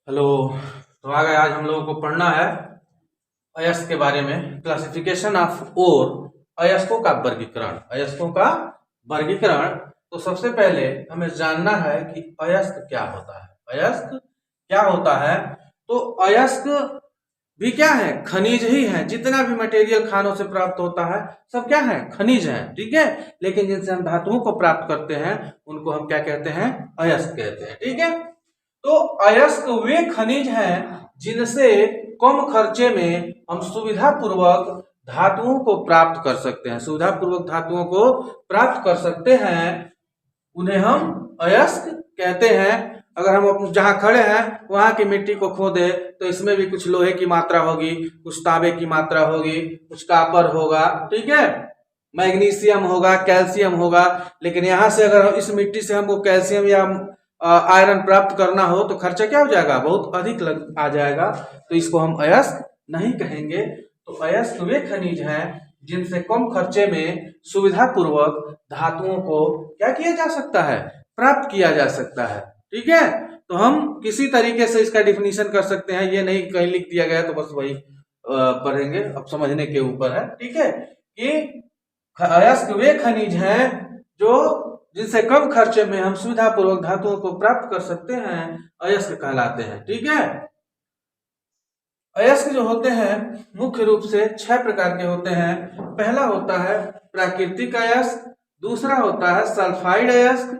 Hello. तो आगे आज हम लोगों को पढ़ना है अयस्क के बारे में, क्लासिफिकेशन ऑफ ओर, अयस्कों का वर्गीकरण। अयस्कों का वर्गीकरण। तो सबसे पहले हमें जानना है कि अयस्क क्या होता है। अयस्क क्या होता है? तो अयस्क भी क्या है? खनिज ही है। जितना भी मटेरियल खानों से प्राप्त होता है सब क्या है? खनिज है। ठीक है। लेकिन जिनसे हम धातुओं को प्राप्त करते हैं उनको हम क्या कहते हैं? अयस्क कहते हैं। ठीक है। तो अयस्क वे खनिज हैं जिनसे कम खर्चे में हम सुविधा पूर्वक धातुओं को प्राप्त कर सकते हैं। सुविधा पूर्वक धातुओं को प्राप्त कर सकते हैं, उन्हें हम अयस्क कहते हैं। अगर हम जहां खड़े हैं वहां की मिट्टी को खोदे तो इसमें भी कुछ लोहे की मात्रा होगी, कुछ तांबे की मात्रा होगी, कुछ कॉपर होगा, ठीक है, मैग्नीशियम होगा, कैल्शियम होगा। लेकिन यहां से अगर इस मिट्टी से हमको कैल्शियम या आयरन प्राप्त करना हो तो खर्चा क्या हो जाएगा? बहुत अधिक आ जाएगा। तो इसको हम अयस्क नहीं कहेंगे। तो अयस्क वे खनिज हैं जिनसे कम खर्चे में सुविधा पूर्वक धातुओं को क्या किया जा सकता है? प्राप्त किया जा सकता है। ठीक है। तो हम किसी तरीके से इसका डिफिनीशन कर सकते हैं, ये नहीं कहीं लिख दिया गया तो बस वही पढ़ेंगे, अब समझने के ऊपर है। ठीक है कि अयस्क वे खनिज हैं जो जिनसे कम खर्चे में हम सुविधा पूर्वक धातुओं को प्राप्त कर सकते हैं, अयस्क कहलाते हैं। ठीक है। अयस्क जो होते हैं मुख्य रूप से 6 प्रकार के होते हैं। पहला होता है प्राकृतिक अयस्क, दूसरा होता है सल्फाइड अयस्क,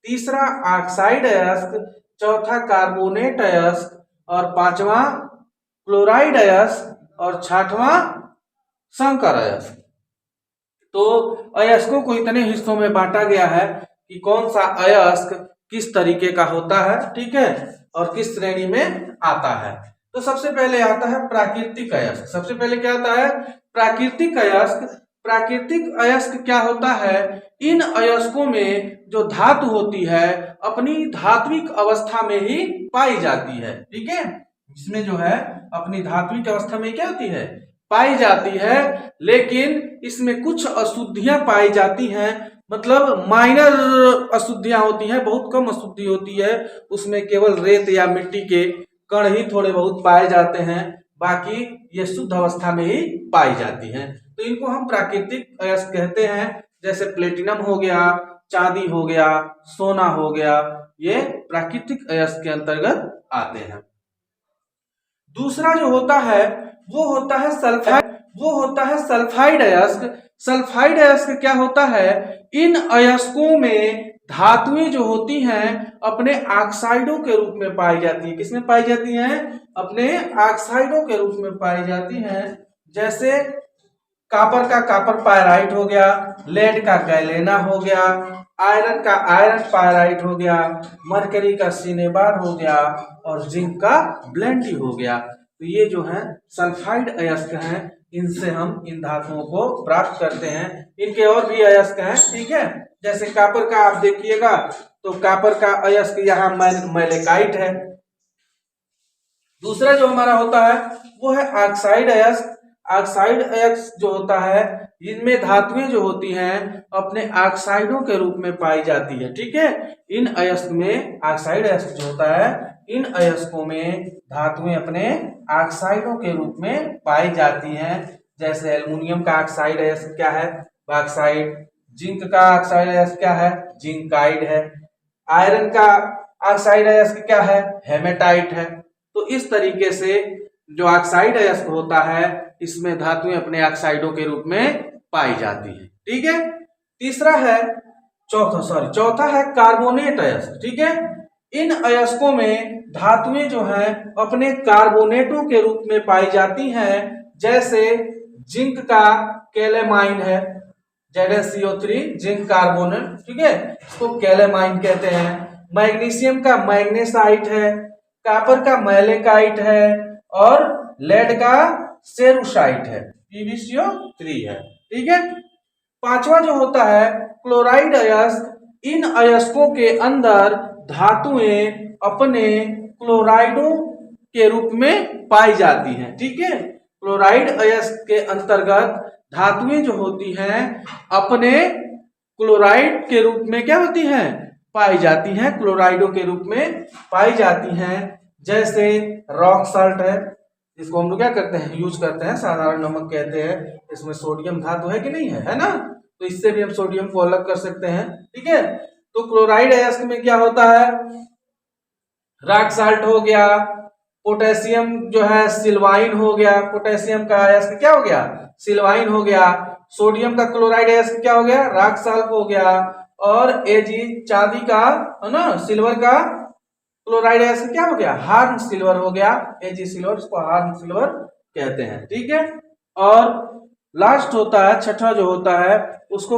तीसरा ऑक्साइड अयस्क, चौथा कार्बोनेट अयस्क, और पांचवा क्लोराइड अयस्क, और छठवां संकर अयस्क। तो अयस्कों को इतने हिस्सों में बांटा गया है कि कौन सा अयस्क किस तरीके का होता है, ठीक है, और किस श्रेणी में आता है। तो सबसे पहले आता है प्राकृतिक अयस्क। सबसे पहले क्या आता है? प्राकृतिक अयस्क। प्राकृतिक अयस्क क्या होता है? इन अयस्कों में जो धातु होती है अपनी धात्विक अवस्था में ही पाई जाती है। ठीक है। इसमें जो है अपनी धात्विक अवस्था में क्या होती है? पाई जाती है। लेकिन इसमें कुछ अशुद्धियां पाई जाती हैं, मतलब माइनर अशुद्धियां होती हैं, बहुत कम अशुद्धि होती है। उसमें केवल रेत या मिट्टी के कण ही थोड़े बहुत पाए जाते हैं, बाकी ये शुद्ध अवस्था में ही पाई जाती हैं। तो इनको हम प्राकृतिक अयस्क कहते हैं। जैसे प्लेटिनम हो गया, चांदी हो गया, सोना हो गया, ये प्राकृतिक अयस्क के अंतर्गत आते हैं। दूसरा जो होता है वो होता है सल्फाइड अयस्क। सल्फाइड अयस्क क्या होता है? इन अयस्कों में धातुएं जो होती हैं अपने ऑक्साइडों के रूप में पाई जाती है। किसमें पाई जाती हैं? अपने ऑक्साइडों के रूप में पाई जाती हैं। जैसे कॉपर का कॉपर पायराइट हो गया, लेड का गैलेना हो गया, आयरन का आयरन पायराइट हो गया, मरकरी का सिनेबार हो गया, और जिंक का ब्लेंडी हो गया। तो ये जो है सल्फाइड अयस्क हैं, इनसे हम इन धातुओं को प्राप्त करते हैं। इनके और भी अयस्क हैं, ठीक है। जैसे कॉपर का आप देखिएगा तो कॉपर का अयस्क यहाँ मैलेकाइट है। दूसरा जो हमारा होता है वो है ऑक्साइड अयस्क। ऑक्साइड अयस्क जो होता है इनमें धातुएं जो होती हैं अपने ऑक्साइडों के रूप में पाई जाती है। ठीक है। इन अयस्क में ऑक्साइड अयस्क जो होता है, इन अयस्कों में धातुएं अपने ऑक्साइडों के रूप में पाई जाती हैं। जैसे एल्युमिनियम का ऑक्साइड अयस्क क्या है? बॉक्साइड। जिंक का ऑक्साइड अयस्क क्या है? जिंकाइड है। आयरन का ऑक्साइड अयस्क क्या है? हेमेटाइट है। तो इस तरीके से जो ऑक्साइड अयस्क होता है इसमें धातुएं अपने ऑक्साइडों के रूप में पाई जाती है। ठीक है। तीसरा है चौथा है कार्बोनेट अयस्क। ठीक है। इन अयस्कों में धातुएं जो हैं अपने कार्बोनेटों के रूप में पाई जाती हैं। जैसे जिंक का कैलेमाइन है, ZnCO3 जिंक कार्बोनेट, ठीक है, इसको कैलेमाइन कहते हैं। मैग्नीशियम का मैग्नेसाइट है, कॉपर का मैलेकाइट है, और लेड का सेरुसाइट है, PbCO3 है। ठीक है। पांचवा जो होता है क्लोराइड अयस्क। इन अयस्कों के अंदर धातुएं अपने क्लोराइडों के रूप में पाई जाती हैं। ठीक है। क्लोराइड अयस्क के अंतर्गत धातुएं जो होती हैं अपने क्लोराइड के रूप में क्या होती हैं? पाई जाती हैं, क्लोराइडों के रूप में पाई जाती हैं। जैसे रॉक साल्ट है, इसको हम लोग क्या करते हैं, यूज करते हैं, साधारण नमक कहते हैं। इसमें सोडियम धातु है कि नहीं है ना, तो इससे भी हम सोडियम को अलग कर सकते हैं। ठीक है, तो क्लोराइड अयस्क में क्या होता है, रॉक साल्ट हो गया, पोटेशियम जो है सिल्वाइन हो गया, पोटेशियम का अयस्क क्या हो गया, सिल्वाइन हो गया। सोडियम का क्लोराइड अयस्क क्या हो गया, रॉक साल्ट हो गया। और एजी चांदी का है ना, सिल्वर का क्लोराइड अयस्क क्या हो गया, हार्न सिल्वर हो गया, एजी सिल्वर, इसको हार्न सिल्वर कहते हैं। ठीक है, और लास्ट होता है छठा जो होता है उसको